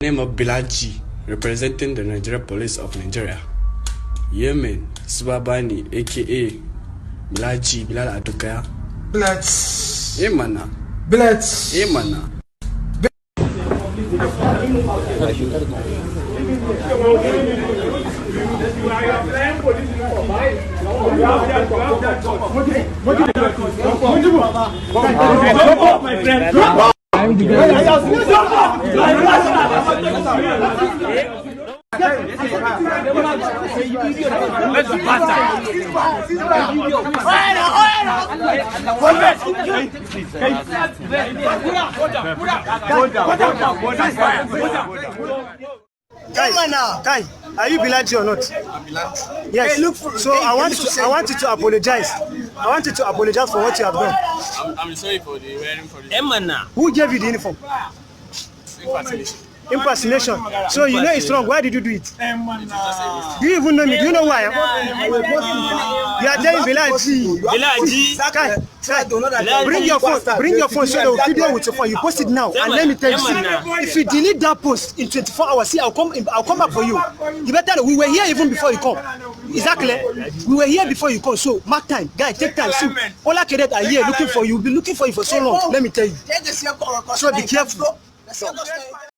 Name of Bilaji, representing the Nigeria Police of Nigeria. Yemen, Subabani, aka Bilaji, Bilal Adukaya. Blitz. Emana. Blitz. Emana. Kai, are you Bilaji or not? I'm Bilaji. Yes. Hey, So I want you to apologize. I want you to apologize for what you have done. I'm sorry for the wearing for the Emana. Who gave you the uniform? impersonation. Impersonation. So you know it's wrong. Why did you do it? Do you even know me? Do you know why? You are telling Bilaji. Bilaji. Kai, bring your phone. Bring your phone so they will video with your phone. You post it now, and let me tell you, if you delete that post in 24 hours, see, I'll come back for you. You better. We were here even before you come. Is that clear? We were here before you come. So mark time, guy. Take time. See, all our cadets are here looking for you. We'll be looking for you for so long. Let me tell you. So be careful.